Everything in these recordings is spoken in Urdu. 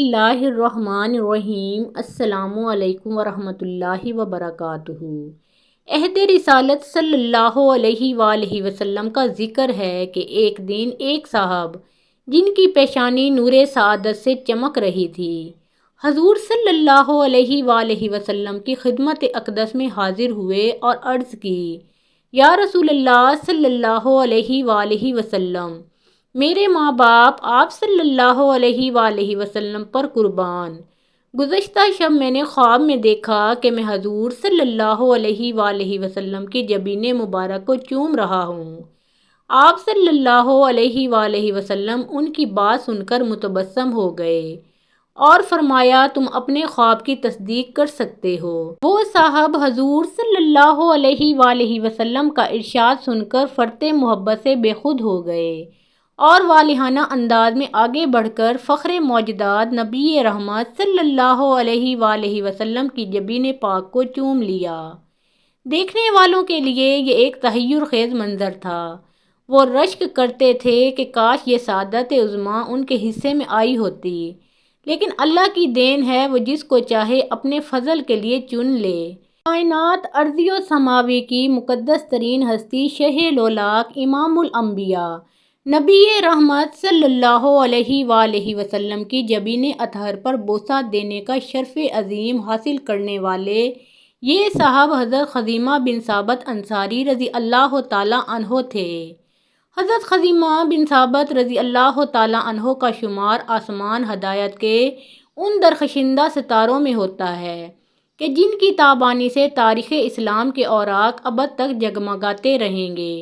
اللہ الرحمن الرحیم۔ السلام علیکم ورحمۃ اللہ وبرکاتہ۔ عہد رسالت صلی اللہ علیہ وآلہ وسلم کا ذکر ہے کہ ایک دن ایک صاحب جن کی پیشانی نور سعادت سے چمک رہی تھی، حضور صلی اللہ علیہ وآلہ وسلم کی خدمت اقدس میں حاضر ہوئے اور عرض کی، یا رسول اللہ صلی اللہ علیہ وآلہ وسلم، میرے ماں باپ آپ صلی اللہ علیہ وآلہ وسلم پر قربان، گزشتہ شب میں نے خواب میں دیکھا کہ میں حضور صلی اللہ علیہ وآلہ وسلم کی جبین مبارک کو چوم رہا ہوں۔ آپ صلی اللہ علیہ وآلہ وسلم ان کی بات سن کر متبسم ہو گئے اور فرمایا، تم اپنے خواب کی تصدیق کر سکتے ہو۔ وہ صاحب حضور صلی اللہ علیہ وآلہ وسلم کا ارشاد سن کر فرط محبت سے بے خود ہو گئے اور والہانہ انداز میں آگے بڑھ کر فخر موجودات نبی رحمت صلی اللہ علیہ وآلہ وسلم کی جبین پاک کو چوم لیا۔ دیکھنے والوں کے لیے یہ ایک تحیر خیز منظر تھا۔ وہ رشک کرتے تھے کہ کاش یہ سعادت عظمیٰ ان کے حصے میں آئی ہوتی، لیکن اللہ کی دین ہے، وہ جس کو چاہے اپنے فضل کے لیے چن لے۔ کائنات ارضی و سماوی کی مقدس ترین ہستی شہ لولاک امام الانبیاء نبی رحمت صلی اللہ علیہ وآلہ وسلم کی جبین اطہر پر بوسہ دینے کا شرف عظیم حاصل کرنے والے یہ صاحب حضرت خزیمہ بن ثابت انصاری رضی اللہ تعالیٰ عنہ تھے۔ حضرت خزیمہ بن ثابت رضی اللہ تعالیٰ عنہ کا شمار آسمان ہدایت کے ان درخشندہ ستاروں میں ہوتا ہے کہ جن کی تابانی سے تاریخ اسلام کے اوراق ابد تک جگمگاتے رہیں گے۔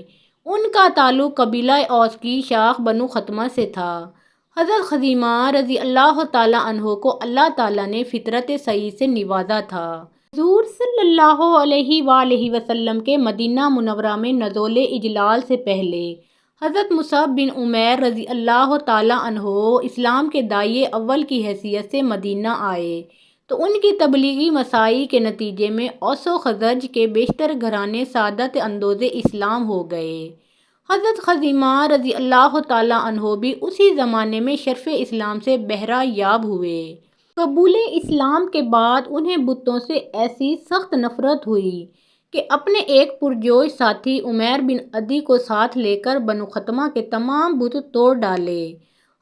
ان کا تعلق قبیلہ اوس کی شاخ بنو خطمہ سے تھا۔ حضرت خزیمہ رضی اللہ تعالیٰ عنہ کو اللہ تعالیٰ نے فطرت صحیح سے نوازا تھا۔ حضور صلی اللہ علیہ وآلہ وسلم کے مدینہ منورہ میں نزول اجلال سے پہلے حضرت مصعب بن عمیر رضی اللہ تعالیٰ عنہ اسلام کے داعیے اول کی حیثیت سے مدینہ آئے تو ان کی تبلیغی مساعی کے نتیجے میں اوس و خزرج کے بیشتر گھرانے سعادت اندوز اسلام ہو گئے۔ حضرت خزیمہ رضی اللہ تعالیٰ عنہ بھی اسی زمانے میں شرف اسلام سے بہرہ یاب ہوئے۔ قبول اسلام کے بعد انہیں بتوں سے ایسی سخت نفرت ہوئی کہ اپنے ایک پرجوش ساتھی عمیر بن عدی کو ساتھ لے کر بنو خطمہ کے تمام بت توڑ ڈالے۔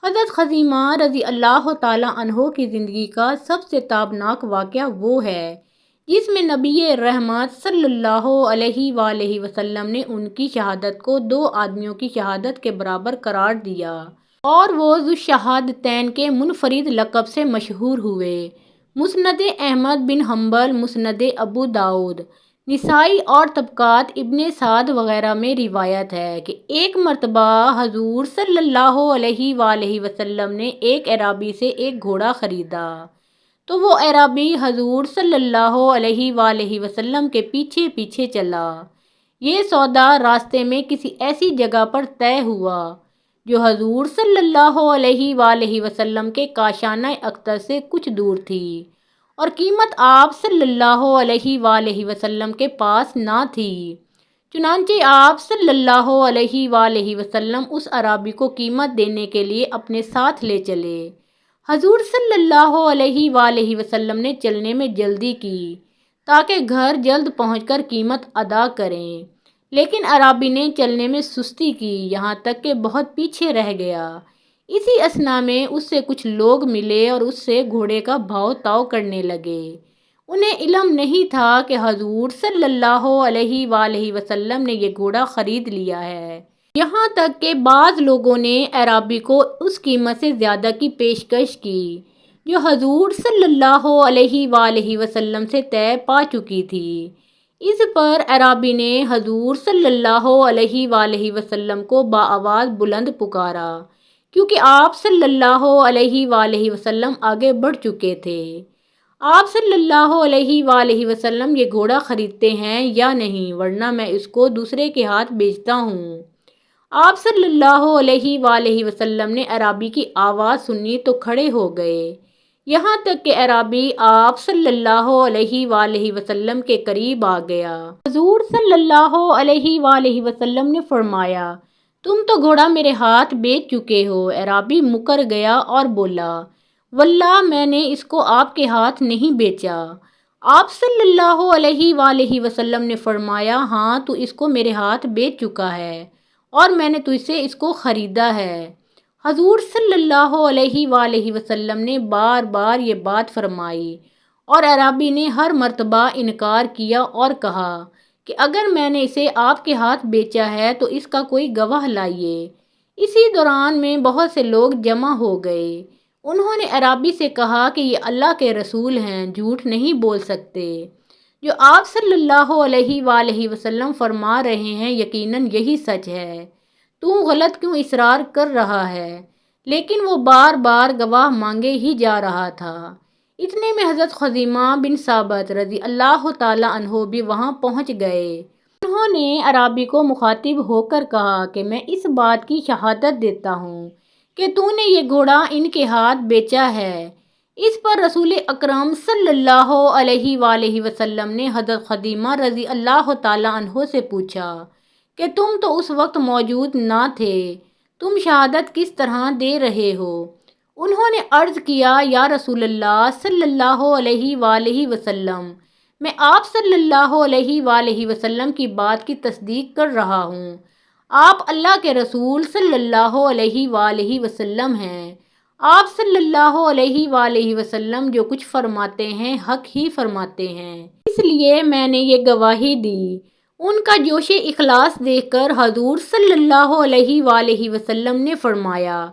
حضرت خزیمہ رضی اللہ تعالیٰ عنہ کی زندگی کا سب سے تابناک واقعہ وہ ہے جس میں نبی رحمت صلی اللہ علیہ وآلہ وسلم نے ان کی شہادت کو دو آدمیوں کی شہادت کے برابر قرار دیا اور وہ ذو الشہادتین کے منفرد لقب سے مشہور ہوئے۔ مسند احمد بن حنبل، مسند ابو داؤد، نسائی اور طبقات ابن سعد وغیرہ میں روایت ہے کہ ایک مرتبہ حضور صلی اللہ علیہ وآلہ وسلم نے ایک اعرابی سے ایک گھوڑا خریدا تو وہ اعرابی حضور صلی اللہ علیہ وآلہ وسلم کے پیچھے پیچھے چلا۔ یہ سودا راستے میں کسی ایسی جگہ پر طے ہوا جو حضور صلی اللہ علیہ وآلہ وسلم کے کاشانہ اختر سے کچھ دور تھی اور قیمت آپ صلی اللہ علیہ وآلہ وسلم کے پاس نہ تھی۔ چنانچہ آپ صلی اللہ علیہ وآلہ وسلم اس اعرابی کو قیمت دینے کے لیے اپنے ساتھ لے چلے۔ حضور صلی اللہ علیہ وآلہ وسلم نے چلنے میں جلدی کی تاکہ گھر جلد پہنچ کر قیمت ادا کریں، لیکن اعرابی نے چلنے میں سستی کی، یہاں تک کہ بہت پیچھے رہ گیا۔ اسی اثنا میں اس سے کچھ لوگ ملے اور اس سے گھوڑے کا بھاؤ تاؤ کرنے لگے۔ انہیں علم نہیں تھا کہ حضور صلی اللہ علیہ وآلہ وسلم نے یہ گھوڑا خرید لیا ہے، یہاں تک کہ بعض لوگوں نے اعرابی کو اس قیمت سے زیادہ کی پیشکش کی جو حضور صلی اللہ علیہ وآلہ وسلم سے طے پا چکی تھی۔ اس پر اعرابی نے حضور صلی اللہ علیہ وآلہ وسلم کو بآواز بلند پکارا کیونکہ آپ صلی اللہ علیہ وآلہ وسلم آگے بڑھ چکے تھے۔ آپ صلی اللہ علیہ وآلہ وسلم یہ گھوڑا خریدتے ہیں یا نہیں، ورنہ میں اس کو دوسرے کے ہاتھ بیچتا ہوں۔ آپ صلی اللہ علیہ وآلہ وسلم نے اعرابی کی آواز سنی تو کھڑے ہو گئے، یہاں تک کہ اعرابی آپ صلی اللہ علیہ وآلہ وسلم کے قریب آ گیا۔ حضور صلی اللہ علیہ وآلہ وسلم نے فرمایا، تم تو گھوڑا میرے ہاتھ بیچ چکے ہو۔ اعرابی مکر گیا اور بولا، واللہ میں نے اس کو آپ کے ہاتھ نہیں بیچا۔ آپ صلی اللہ علیہ وآلہ وسلم نے فرمایا، ہاں تو اس کو میرے ہاتھ بیچ چکا ہے اور میں نے تجھ سے اس کو خریدا ہے۔ حضور صلی اللہ علیہ وآلہ وسلم نے بار بار یہ بات فرمائی اور اعرابی نے ہر مرتبہ انکار کیا اور کہا کہ اگر میں نے اسے آپ کے ہاتھ بیچا ہے تو اس کا کوئی گواہ لائیے۔ اسی دوران میں بہت سے لوگ جمع ہو گئے۔ انہوں نے اعرابی سے کہا کہ یہ اللہ کے رسول ہیں، جھوٹ نہیں بول سکتے۔ جو آپ صلی اللہ علیہ وآلہ وسلم فرما رہے ہیں یقیناً یہی سچ ہے، تو غلط کیوں اصرار کر رہا ہے؟ لیکن وہ بار بار گواہ مانگے ہی جا رہا تھا۔ اتنے میں حضرت خزیمہ بن ثابت رضی اللہ تعالیٰ عنہ بھی وہاں پہنچ گئے۔ انہوں نے اعرابی کو مخاطب ہو کر کہا کہ میں اس بات کی شہادت دیتا ہوں کہ تو نے یہ گھوڑا ان کے ہاتھ بیچا ہے۔ اس پر رسول اکرم صلی اللہ علیہ وآلہ وسلم نے حضرت خزیمہ رضی اللہ تعالیٰ عنہ سے پوچھا کہ تم تو اس وقت موجود نہ تھے، تم شہادت کس طرح دے رہے ہو؟ انہوں نے عرض کیا، یا رسول اللہ صلی اللہ علیہ وآلہ وسلم، میں آپ صلی اللہ علیہ وآلہ وسلم کی بات کی تصدیق کر رہا ہوں۔ آپ اللہ کے رسول صلی اللہ علیہ وآلہ وسلم ہیں۔ آپ صلی اللہ علیہ وآلہ وسلم جو کچھ فرماتے ہیں حق ہی فرماتے ہیں، اس لیے میں نے یہ گواہی دی۔ ان کا جوش اخلاص دیکھ کر حضور صلی اللہ علیہ وآلہ وسلم نے فرمایا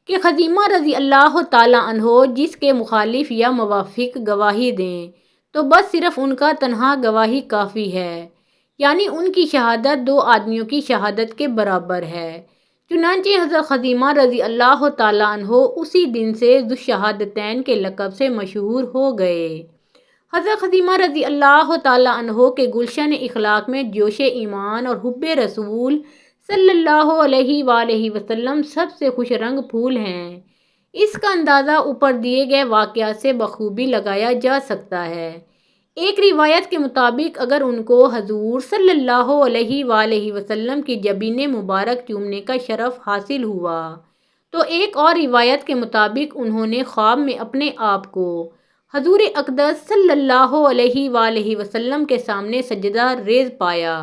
کہ خزیمہ رضی اللہ تعالیٰ عنہ جس کے مخالف یا موافق گواہی دیں تو بس صرف ان کا تنہا گواہی کافی ہے، یعنی ان کی شہادت دو آدمیوں کی شہادت کے برابر ہے۔ چنانچہ حضرت خزیمہ رضی اللہ تعالیٰ عنہ اسی دن سے ذو الشہادتین کے لقب سے مشہور ہو گئے۔ حضرت خزیمہ رضی اللہ تعالیٰ عنہ کے گلشن اخلاق میں جوش ایمان اور حب رسول صلی اللہ علیہ وآلہ وسلم سب سے خوش رنگ پھول ہیں۔ اس کا اندازہ اوپر دیے گئے واقعات سے بخوبی لگایا جا سکتا ہے۔ ایک روایت کے مطابق اگر ان کو حضور صلی اللہ علیہ وآلہ وسلم کی جبین مبارک چومنے کا شرف حاصل ہوا تو ایک اور روایت کے مطابق انہوں نے خواب میں اپنے آپ کو حضور اقدس صلی اللہ علیہ وآلہ وسلم کے سامنے سجدہ ریز پایا۔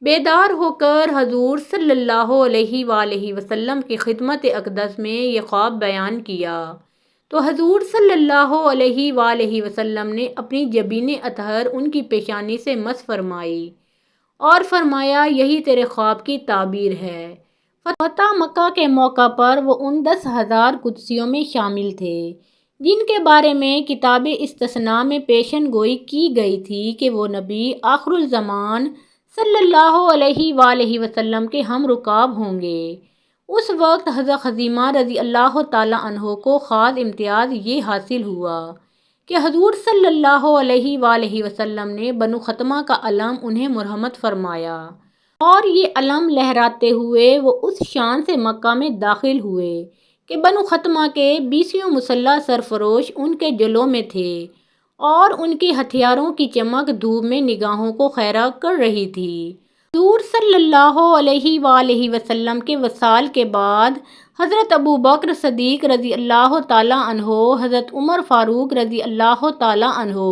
بیدار ہو کر حضور صلی اللہ علیہ وآلہ وسلم کی خدمت اقدس میں یہ خواب بیان کیا تو حضور صلی اللہ علیہ وآلہ وسلم نے اپنی جبین اطہر ان کی پیشانی سے مس فرمائی اور فرمایا، یہی تیرے خواب کی تعبیر ہے۔ فتح مکہ کے موقع پر وہ ان 10,000 قدسیوں میں شامل تھے جن کے بارے میں کتاب استثناء میں پیشن گوئی کی گئی تھی کہ وہ نبی آخر الزمان صلی اللہ علیہ وآلہ وسلم کے ہم رکاب ہوں گے۔ اس وقت حضرت خزیمہ رضی اللہ تعالیٰ عنہ کو خاص امتیاز یہ حاصل ہوا کہ حضور صلی اللہ علیہ وآلہ وسلم نے بنو خطمہ کا علم انہیں مرحمت فرمایا اور یہ علم لہراتے ہوئے وہ اس شان سے مکہ میں داخل ہوئے کہ بنو خطمہ کے 20 مسلح سرفروش ان کے جلوں میں تھے اور ان کے ہتھیاروں کی چمک دھوپ میں نگاہوں کو خیرہ کر رہی تھی۔ حضور صلی اللہ علیہ وآلہ وسلم کے وصال کے بعد حضرت ابوبکر صدیق رضی اللہ تعالیٰ عنہ، حضرت عمر فاروق رضی اللہ تعالیٰ عنہ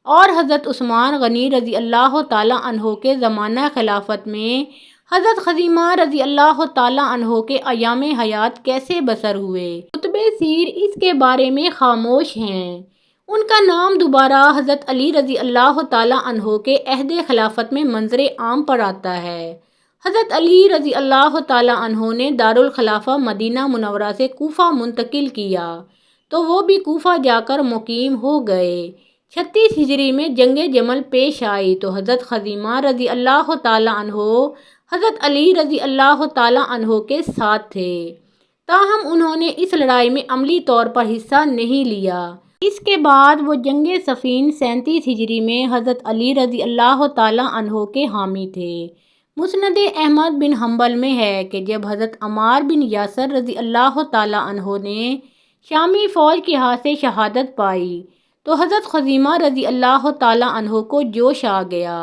اور حضرت عثمان غنی رضی اللہ تعالیٰ عنہ کے زمانہ خلافت میں حضرت خزیمہ رضی اللہ تعالیٰ عنہ کے ایام حیات کیسے بسر ہوئے، کتب سیر اس کے بارے میں خاموش ہیں۔ ان کا نام دوبارہ حضرت علی رضی اللہ تعالیٰ عنہ کے عہد خلافت میں منظر عام پر آتا ہے۔ حضرت علی رضی اللہ تعالیٰ عنہ نے دارالخلافہ مدینہ منورہ سے کوفہ منتقل کیا تو وہ بھی کوفہ جا کر مقیم ہو گئے۔ 36 ہجری میں جنگ جمل پیش آئی تو حضرت خزیمہ رضی اللہ تعالیٰ عنہ حضرت علی رضی اللہ تعالیٰ عنہ کے ساتھ تھے، تاہم انہوں نے اس لڑائی میں عملی طور پر حصہ نہیں لیا۔ اس کے بعد وہ جنگ صفین 37 ہجری میں حضرت علی رضی اللہ تعالیٰ عنہ کے حامی تھے۔ مسند احمد بن حنبل میں ہے کہ جب حضرت عمار بن یاسر رضی اللہ تعالیٰ عنہ نے شامی فوج کے ہاتھ سے شہادت پائی تو حضرت خزیمہ رضی اللہ تعالیٰ عنہ کو جوش آ گیا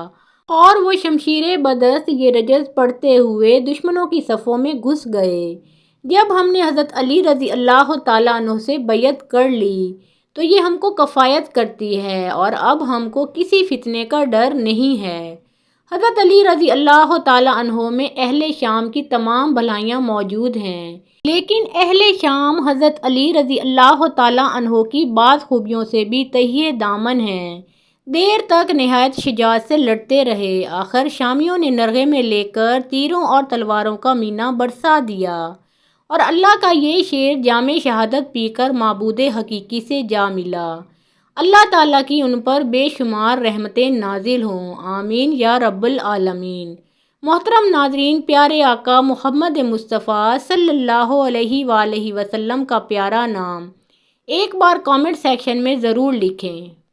اور وہ شمشیر بدست یہ رجز پڑھتے ہوئے دشمنوں کی صفوں میں گھس گئے۔ جب ہم نے حضرت علی رضی اللہ تعالیٰ عنہ سے بیعت کر لی تو یہ ہم کو کفایت کرتی ہے اور اب ہم کو کسی فتنے کا ڈر نہیں ہے۔ حضرت علی رضی اللہ تعالیٰ عنہ میں اہل شام کی تمام بھلائیاں موجود ہیں، لیکن اہل شام حضرت علی رضی اللہ تعالیٰ عنہ کی بعض خوبیوں سے بھی تہی دامن ہیں۔ دیر تک نہایت شجاعت سے لڑتے رہے، آخر شامیوں نے نرغے میں لے کر تیروں اور تلواروں کا مینہ برسا دیا اور اللہ کا یہ شعر جام شہادت پی کر معبود حقیقی سے جا ملا۔ اللہ تعالیٰ کی ان پر بے شمار رحمتیں نازل ہوں، آمین یا رب العالمین۔ محترم ناظرین، پیارے آقا محمد مصطفیٰ صلی اللہ علیہ وآلہ وسلم کا پیارا نام ایک بار کامنٹ سیکشن میں ضرور لکھیں۔